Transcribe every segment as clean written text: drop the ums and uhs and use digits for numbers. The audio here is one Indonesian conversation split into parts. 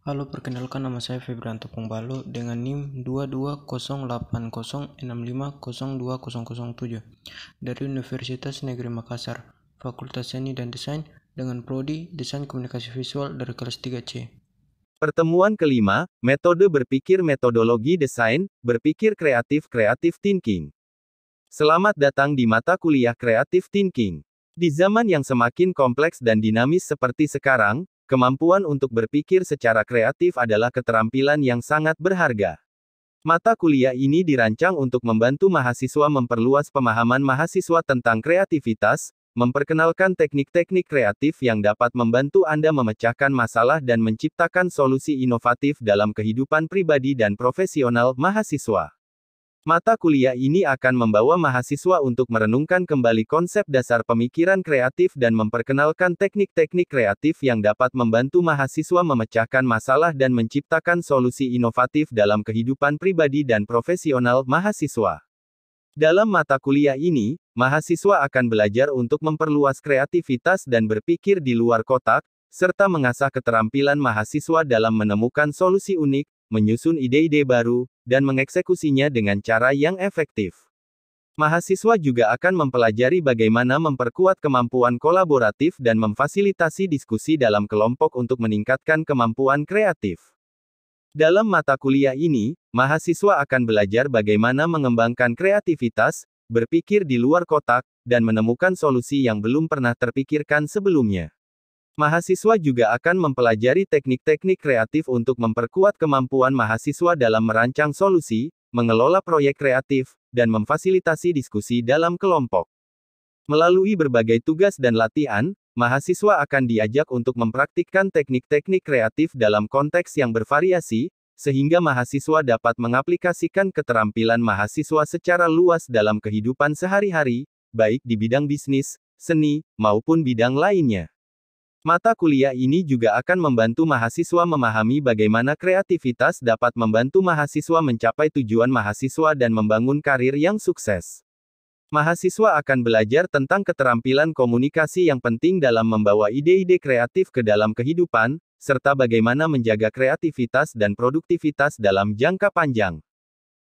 Halo, perkenalkan nama saya Febrianto Pongbalo dengan NIM 22080650502007 dari Universitas Negeri Makassar, Fakultas Seni dan Desain dengan Prodi Desain Komunikasi Visual dari kelas 3C. Pertemuan kelima, metode berpikir metodologi desain, berpikir kreatif creative thinking. Selamat datang di mata kuliah Creative Thinking. Di zaman yang semakin kompleks dan dinamis seperti sekarang, kemampuan untuk berpikir secara kreatif adalah keterampilan yang sangat berharga. Mata kuliah ini dirancang untuk membantu mahasiswa memperluas pemahaman mahasiswa tentang kreativitas, memperkenalkan teknik-teknik kreatif yang dapat membantu Anda memecahkan masalah dan menciptakan solusi inovatif dalam kehidupan pribadi dan profesional mahasiswa. Mata kuliah ini akan membawa mahasiswa untuk merenungkan kembali konsep dasar pemikiran kreatif dan memperkenalkan teknik-teknik kreatif yang dapat membantu mahasiswa memecahkan masalah dan menciptakan solusi inovatif dalam kehidupan pribadi dan profesional mahasiswa. Dalam mata kuliah ini, mahasiswa akan belajar untuk memperluas kreativitas dan berpikir di luar kotak, serta mengasah keterampilan mahasiswa dalam menemukan solusi unik, menyusun ide-ide baru, dan mengeksekusinya dengan cara yang efektif. Mahasiswa juga akan mempelajari bagaimana memperkuat kemampuan kolaboratif dan memfasilitasi diskusi dalam kelompok untuk meningkatkan kemampuan kreatif. Dalam mata kuliah ini, mahasiswa akan belajar bagaimana mengembangkan kreativitas, berpikir di luar kotak, dan menemukan solusi yang belum pernah terpikirkan sebelumnya. Mahasiswa juga akan mempelajari teknik-teknik kreatif untuk memperkuat kemampuan mahasiswa dalam merancang solusi, mengelola proyek kreatif, dan memfasilitasi diskusi dalam kelompok. Melalui berbagai tugas dan latihan, mahasiswa akan diajak untuk mempraktikkan teknik-teknik kreatif dalam konteks yang bervariasi, sehingga mahasiswa dapat mengaplikasikan keterampilan mahasiswa secara luas dalam kehidupan sehari-hari, baik di bidang bisnis, seni, maupun bidang lainnya. Mata kuliah ini juga akan membantu mahasiswa memahami bagaimana kreativitas dapat membantu mahasiswa mencapai tujuan mahasiswa dan membangun karir yang sukses. Mahasiswa akan belajar tentang keterampilan komunikasi yang penting dalam membawa ide-ide kreatif ke dalam kehidupan, serta bagaimana menjaga kreativitas dan produktivitas dalam jangka panjang.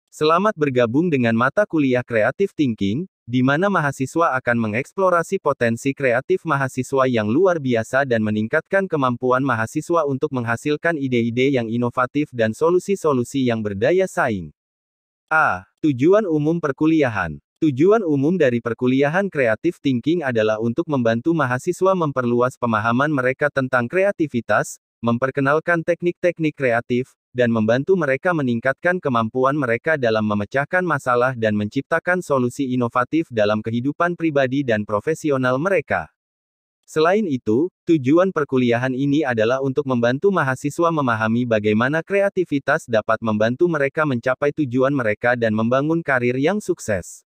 Selamat bergabung dengan mata kuliah Creative Thinking, di mana mahasiswa akan mengeksplorasi potensi kreatif mahasiswa yang luar biasa dan meningkatkan kemampuan mahasiswa untuk menghasilkan ide-ide yang inovatif dan solusi-solusi yang berdaya saing. A. Tujuan umum perkuliahan. Tujuan umum dari perkuliahan Creative Thinking adalah untuk membantu mahasiswa memperluas pemahaman mereka tentang kreativitas, memperkenalkan teknik-teknik kreatif, dan membantu mereka meningkatkan kemampuan mereka dalam memecahkan masalah dan menciptakan solusi inovatif dalam kehidupan pribadi dan profesional mereka. Selain itu, tujuan perkuliahan ini adalah untuk membantu mahasiswa memahami bagaimana kreativitas dapat membantu mereka mencapai tujuan mereka dan membangun karir yang sukses.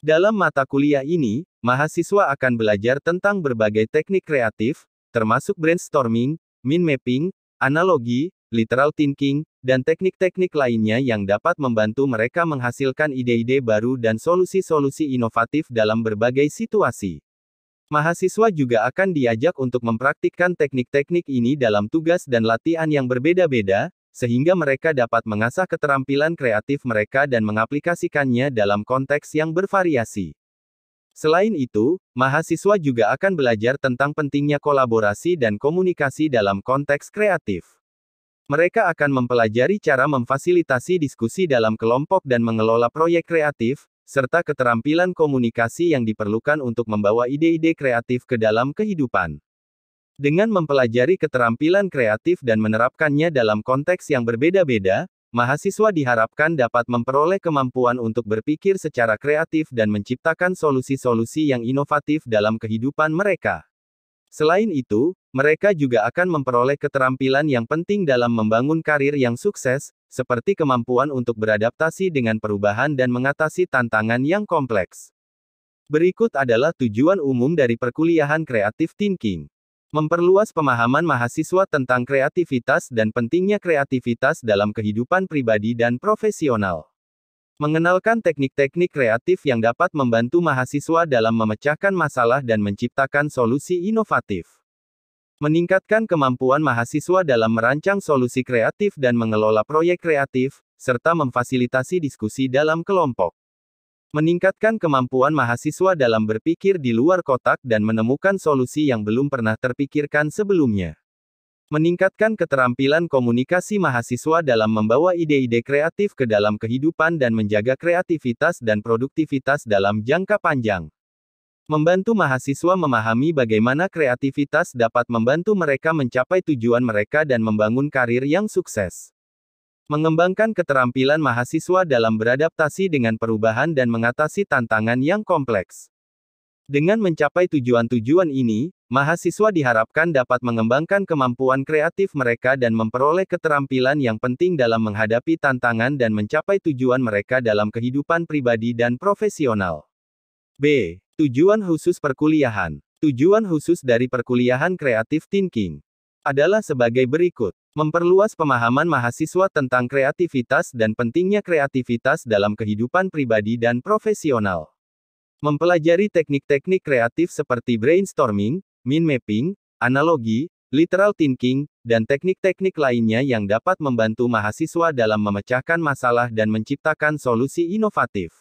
Dalam mata kuliah ini, mahasiswa akan belajar tentang berbagai teknik kreatif, termasuk brainstorming, mind mapping, analogi, literal thinking, dan teknik-teknik lainnya yang dapat membantu mereka menghasilkan ide-ide baru dan solusi-solusi inovatif dalam berbagai situasi. Mahasiswa juga akan diajak untuk mempraktikkan teknik-teknik ini dalam tugas dan latihan yang berbeda-beda, sehingga mereka dapat mengasah keterampilan kreatif mereka dan mengaplikasikannya dalam konteks yang bervariasi. Selain itu, mahasiswa juga akan belajar tentang pentingnya kolaborasi dan komunikasi dalam konteks kreatif. Mereka akan mempelajari cara memfasilitasi diskusi dalam kelompok dan mengelola proyek kreatif, serta keterampilan komunikasi yang diperlukan untuk membawa ide-ide kreatif ke dalam kehidupan. Dengan mempelajari keterampilan kreatif dan menerapkannya dalam konteks yang berbeda-beda, mahasiswa diharapkan dapat memperoleh kemampuan untuk berpikir secara kreatif dan menciptakan solusi-solusi yang inovatif dalam kehidupan mereka. Selain itu, mereka juga akan memperoleh keterampilan yang penting dalam membangun karir yang sukses, seperti kemampuan untuk beradaptasi dengan perubahan dan mengatasi tantangan yang kompleks. Berikut adalah tujuan umum dari perkuliahan Creative Thinking. Memperluas pemahaman mahasiswa tentang kreativitas dan pentingnya kreativitas dalam kehidupan pribadi dan profesional. Mengenalkan teknik-teknik kreatif yang dapat membantu mahasiswa dalam memecahkan masalah dan menciptakan solusi inovatif. Meningkatkan kemampuan mahasiswa dalam merancang solusi kreatif dan mengelola proyek kreatif, serta memfasilitasi diskusi dalam kelompok. Meningkatkan kemampuan mahasiswa dalam berpikir di luar kotak dan menemukan solusi yang belum pernah terpikirkan sebelumnya. Meningkatkan keterampilan komunikasi mahasiswa dalam membawa ide-ide kreatif ke dalam kehidupan dan menjaga kreativitas dan produktivitas dalam jangka panjang. Membantu mahasiswa memahami bagaimana kreativitas dapat membantu mereka mencapai tujuan mereka dan membangun karir yang sukses. Mengembangkan keterampilan mahasiswa dalam beradaptasi dengan perubahan dan mengatasi tantangan yang kompleks. Dengan mencapai tujuan-tujuan ini, mahasiswa diharapkan dapat mengembangkan kemampuan kreatif mereka dan memperoleh keterampilan yang penting dalam menghadapi tantangan dan mencapai tujuan mereka dalam kehidupan pribadi dan profesional. B. Tujuan khusus perkuliahan. Tujuan khusus dari perkuliahan Creative Thinking adalah sebagai berikut. Memperluas pemahaman mahasiswa tentang kreativitas dan pentingnya kreativitas dalam kehidupan pribadi dan profesional. Mempelajari teknik-teknik kreatif seperti brainstorming, mind mapping, analogi, literal thinking, dan teknik-teknik lainnya yang dapat membantu mahasiswa dalam memecahkan masalah dan menciptakan solusi inovatif.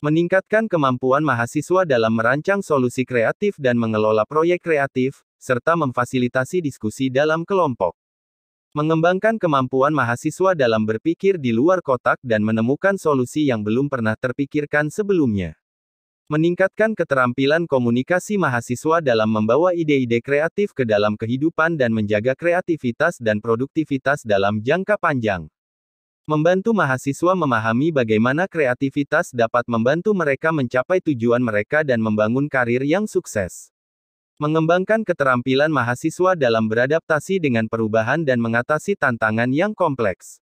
Meningkatkan kemampuan mahasiswa dalam merancang solusi kreatif dan mengelola proyek kreatif, serta memfasilitasi diskusi dalam kelompok. Mengembangkan kemampuan mahasiswa dalam berpikir di luar kotak dan menemukan solusi yang belum pernah terpikirkan sebelumnya. Meningkatkan keterampilan komunikasi mahasiswa dalam membawa ide-ide kreatif ke dalam kehidupan dan menjaga kreativitas dan produktivitas dalam jangka panjang. Membantu mahasiswa memahami bagaimana kreativitas dapat membantu mereka mencapai tujuan mereka dan membangun karir yang sukses. Mengembangkan keterampilan mahasiswa dalam beradaptasi dengan perubahan dan mengatasi tantangan yang kompleks.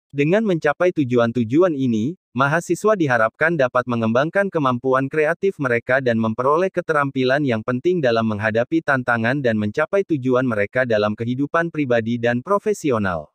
Dengan mencapai tujuan-tujuan ini, mahasiswa diharapkan dapat mengembangkan kemampuan kreatif mereka dan memperoleh keterampilan yang penting dalam menghadapi tantangan dan mencapai tujuan mereka dalam kehidupan pribadi dan profesional.